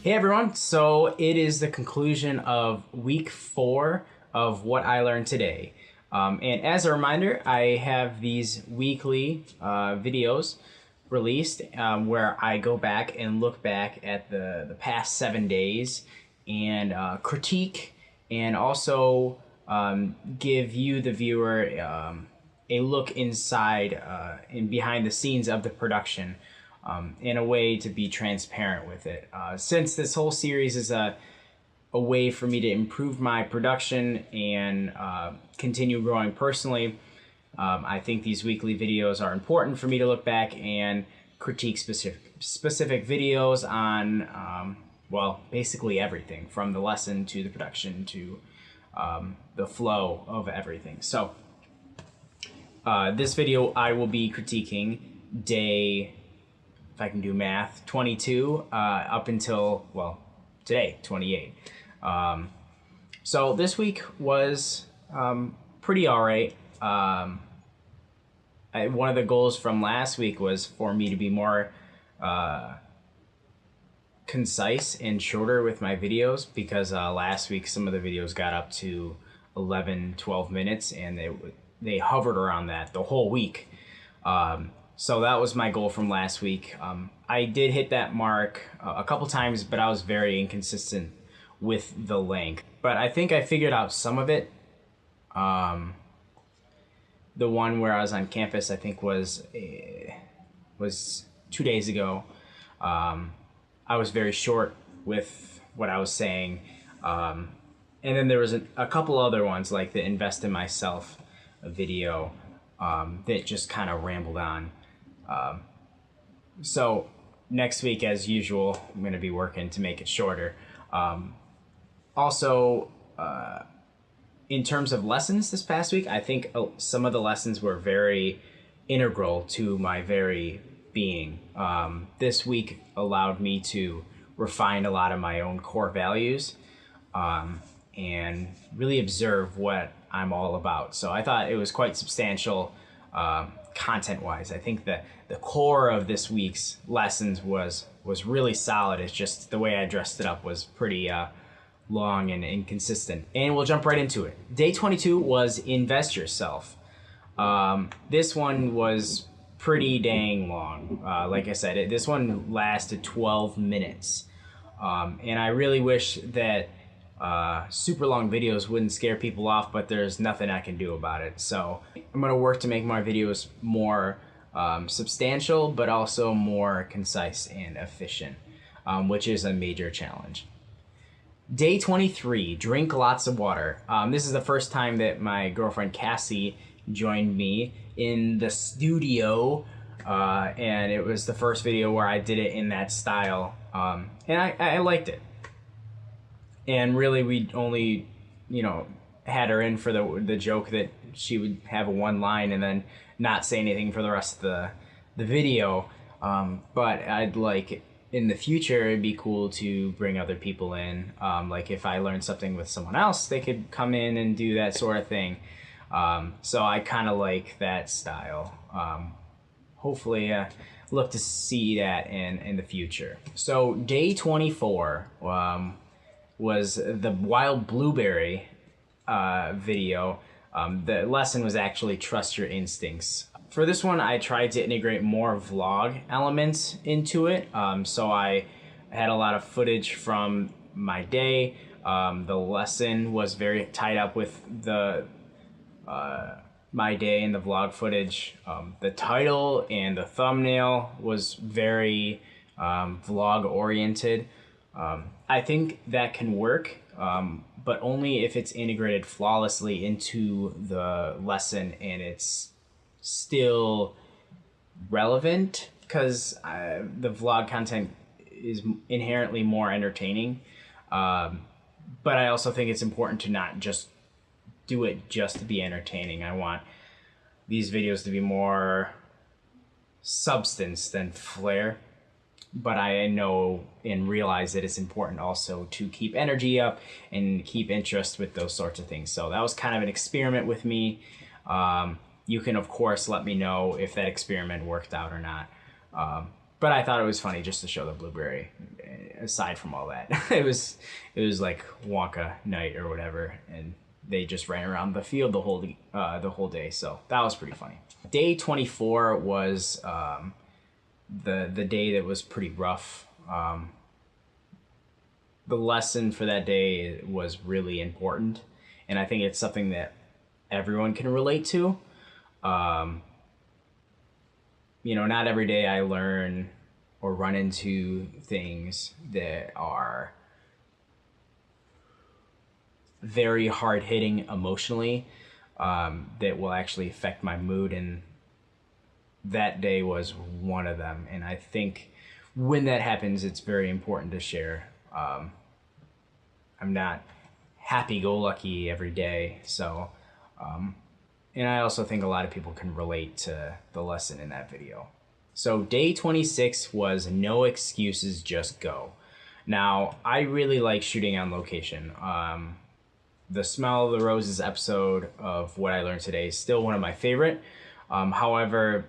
Hey everyone, so it is the conclusion of week 4 of What I Learned Today. And as a reminder, I have these weekly videos released where I go back and look back at the past 7 days and critique and also give you, the viewer, a look inside and behind the scenes of the production. In a way to be transparent with it. Since this whole series is a way for me to improve my production and continue growing personally, I think these weekly videos are important for me to look back and critique specific videos on, well, basically everything, from the lesson to the production to the flow of everything. So this video I will be critiquing day, if I can do math, 22 up until, well, today, 28. So this week was pretty all right. One of the goals from last week was for me to be more concise and shorter with my videos, because last week some of the videos got up to 11, 12 minutes, and they hovered around that the whole week. So that was my goal from last week. I did hit that mark a couple times, but I was very inconsistent with the length. But I think I figured out some of it. The one where I was on campus, I think was 2 days ago. I was very short with what I was saying. And then there was a couple other ones, like the Invest in Myself video, that just kind of rambled on. So next week, as usual, I'm going to be working to make it shorter. Also, in terms of lessons this past week, I think some of the lessons were very integral to my very being. This week allowed me to refine a lot of my own core values and really observe what I'm all about. So I thought it was quite substantial content-wise. I think that the core of this week's lessons was really solid. It's just the way I dressed it up was pretty long and inconsistent. And we'll jump right into it. Day 22 was Invest Yourself. This one was pretty dang long. Like I said, this one lasted 12 minutes. And I really wish that super long videos wouldn't scare people off, but there's nothing I can do about it. So I'm going to work to make my videos more substantial, but also more concise and efficient, which is a major challenge. Day 23, drink lots of water. This is the first time that my girlfriend Cassie joined me in the studio, and it was the first video where I did it in that style, and I liked it. And really, we only, had her in for the joke that she would have one line and then not say anything for the rest of the video. But I'd like, in the future, it'd be cool to bring other people in. Like if I learned something with someone else, they could come in and do that sort of thing. So I kind of like that style. Hopefully, look to see that in the future. So day 24, was the wild blueberry video. The lesson was actually trust your instincts. For this one, I tried to integrate more vlog elements into it. So I had a lot of footage from my day. The lesson was very tied up with my day and the vlog footage. The title and the thumbnail was very vlog oriented. I think that can work, but only if it's integrated flawlessly into the lesson and it's still relevant, because the vlog content is inherently more entertaining. But I also think it's important to not just do it just to be entertaining. I want these videos to be more substance than flair. But I know and realize that it's important also to keep energy up and keep interest with those sorts of things. So that was kind of an experiment with me. You can, of course, let me know if that experiment worked out or not. But I thought it was funny just to show the blueberry. Aside from all that, it was like Wonka night or whatever, and they just ran around the field the whole day. So that was pretty funny. Day 24 was the day that was pretty rough. The lesson for that day was really important, and I think it's something that everyone can relate to. Not every day I learn or run into things that are very hard-hitting emotionally, that will actually affect my mood, and that day was one of them. And I think when that happens, it's very important to share. I'm not happy-go-lucky every day, so and I also think a lot of people can relate to the lesson in that video. So day 26 was no excuses, just go. Now, I really like shooting on location. The Smell of the Roses episode of What I Learned Today is still one of my favorite. However,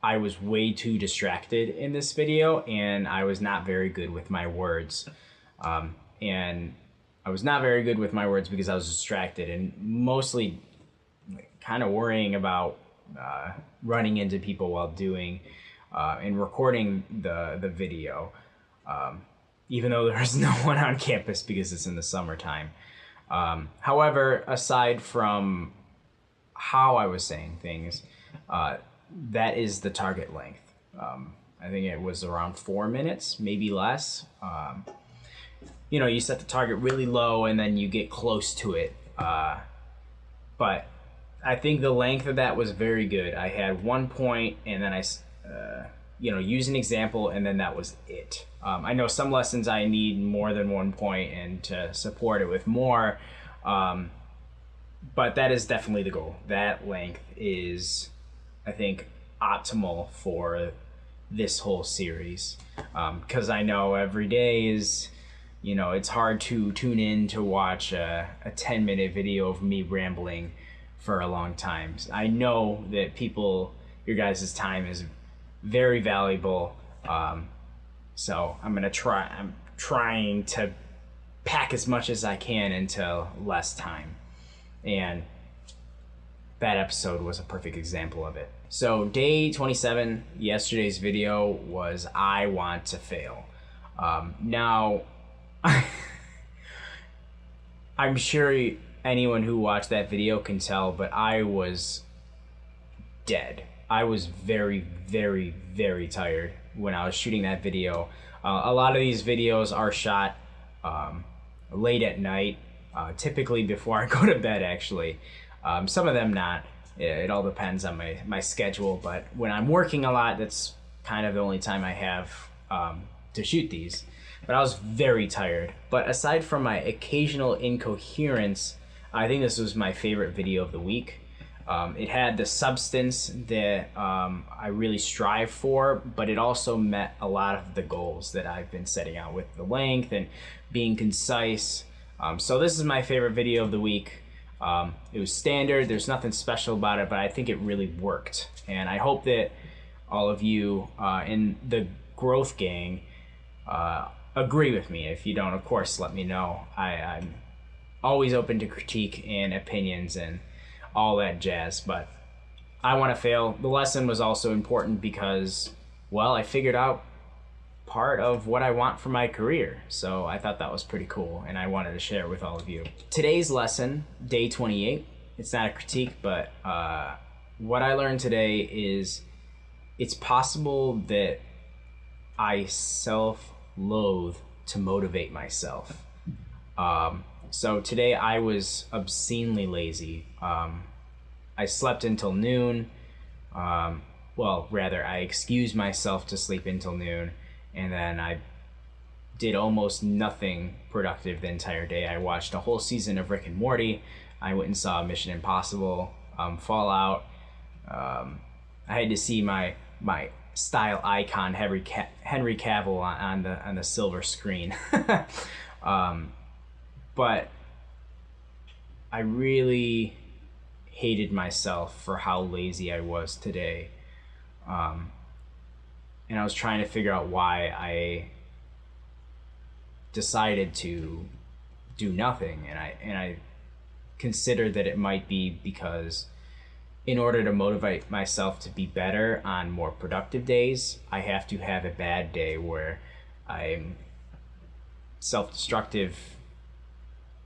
I was way too distracted in this video, and I was not very good with my words. And I was not very good with my words because I was distracted and mostly kind of worrying about running into people while doing and recording the video, even though there's no one on campus because it's in the summertime. However, aside from how I was saying things, that is the target length. I think it was around 4 minutes, maybe less. You set the target really low and then you get close to it. But I think the length of that was very good. I had 1 point, and then I use an example, and then that was it. I know some lessons I need more than 1 point and to support it with more, but that is definitely the goal. That length is, I think, optimal for this whole series, because I know every day is, it's hard to tune in to watch a 10-minute video of me rambling for a long time. I know that your guys' time is very valuable. So I'm trying to pack as much as I can into less time. And that episode was a perfect example of it. So day 27, yesterday's video was I want to fail. Now, I'm sure anyone who watched that video can tell, but I was dead. I was very, very, very tired when I was shooting that video. A lot of these videos are shot late at night, typically before I go to bed, actually. Some of them not. It all depends on my schedule, but when I'm working a lot, that's kind of the only time I have to shoot these. But I was very tired. But aside from my occasional incoherence, I think this was my favorite video of the week. It had the substance that I really strive for, but it also met a lot of the goals that I've been setting out with the length and being concise. So this is my favorite video of the week. It was standard, there's nothing special about it, but I think it really worked. And I hope that all of you in the Growth Gang agree with me. If you don't, of course, let me know. I'm always open to critique and opinions and all that jazz, but I want to fail. The lesson was also important because, well, I figured out part of what I want for my career. So I thought that was pretty cool, and I wanted to share it with all of you. Today's lesson, day 28, it's not a critique, but what I learned today is it's possible that I self-loathe to motivate myself. So today I was obscenely lazy. I slept until noon. Well, rather, I excused myself to sleep until noon, and then I did almost nothing productive the entire day. I watched a whole season of Rick and Morty. I went and saw Mission Impossible, Fallout. I had to see my style icon Henry Cavill on the silver screen. But I really hated myself for how lazy I was today. and I was trying to figure out why I decided to do nothing, and I considered that it might be because in order to motivate myself to be better on more productive days, I have to have a bad day where I'm self-destructive,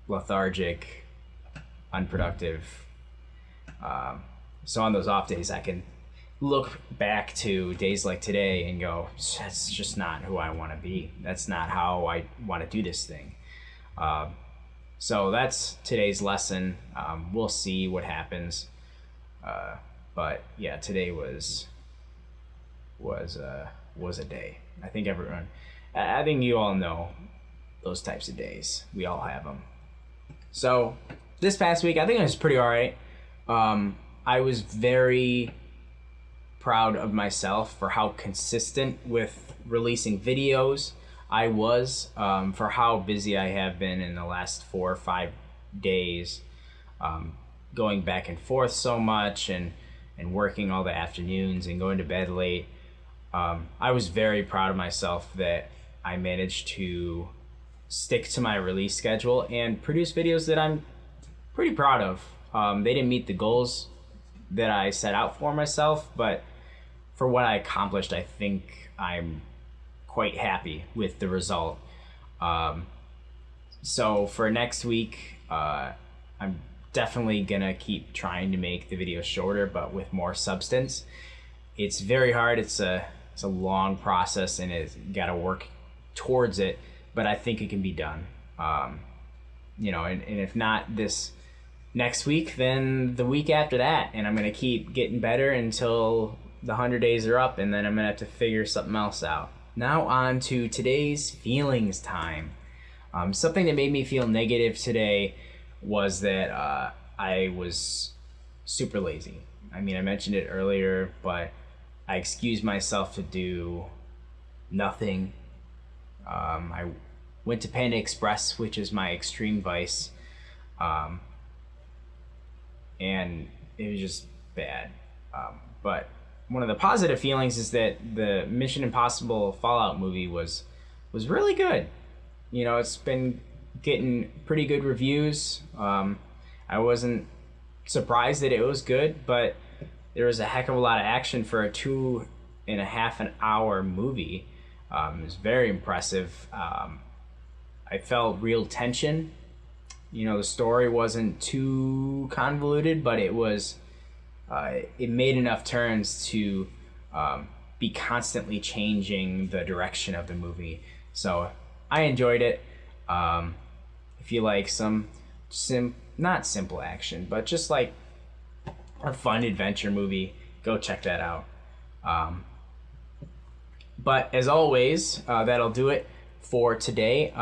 lethargic, unproductive. So on those off days, I can look back to days like today and go, that's just not who I want to be. That's not how I want to do this thing. So that's today's lesson. We'll see what happens. But yeah, today was a day. I think you all know those types of days. We all have them. So this past week, I think it was pretty all right. I was very proud of myself for how consistent with releasing videos I was, for how busy I have been in the last 4 or 5 days, going back and forth so much and working all the afternoons and going to bed late. I was very proud of myself that I managed to stick to my release schedule and produce videos that I'm pretty proud of. They didn't meet the goals that I set out for myself, but for what I accomplished, I think I'm quite happy with the result. So for next week, I'm definitely gonna keep trying to make the videos shorter, but with more substance. It's very hard. It's a long process, and it's gotta work towards it, but I think it can be done. And if not this next week, then the week after that, and I'm gonna keep getting better until the 100 days are up, and then I'm gonna have to figure something else out. Now on to today's feelings time. Something that made me feel negative today was that I was super lazy. I mean, I mentioned it earlier, but I excused myself to do nothing. I went to Panda Express, which is my extreme vice, and it was just bad. But one of the positive feelings is that the Mission Impossible Fallout movie was really good. It's been getting pretty good reviews. I wasn't surprised that it was good, but there was a heck of a lot of action for a 2.5 hour movie. It was very impressive. I felt real tension. The story wasn't too convoluted, but it was. It made enough turns to be constantly changing the direction of the movie. So I enjoyed it. If you like some not simple action, but just like a fun adventure movie, go check that out. But as always, that'll do it for today.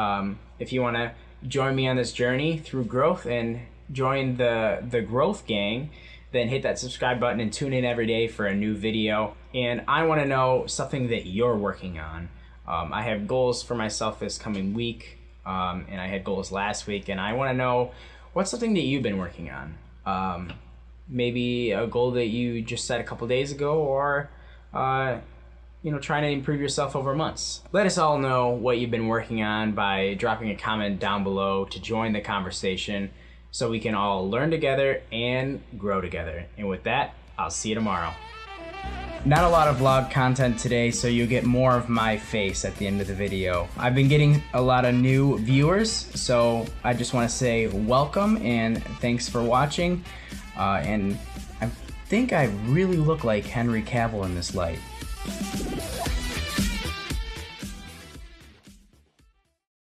If you want to join me on this journey through growth and join the growth gang, then hit that subscribe button and tune in every day for a new video. And I want to know something that you're working on. I have goals for myself this coming week, and I had goals last week, and I want to know what's something that you've been working on. Maybe a goal that you just set a couple days ago, or trying to improve yourself over months. Let us all know what you've been working on by dropping a comment down below to join the conversation, so we can all learn together and grow together. And with that, I'll see you tomorrow. Not a lot of vlog content today, so you'll get more of my face at the end of the video. I've been getting a lot of new viewers, so I just want to say welcome and thanks for watching. And I think I really look like Henry Cavill in this light.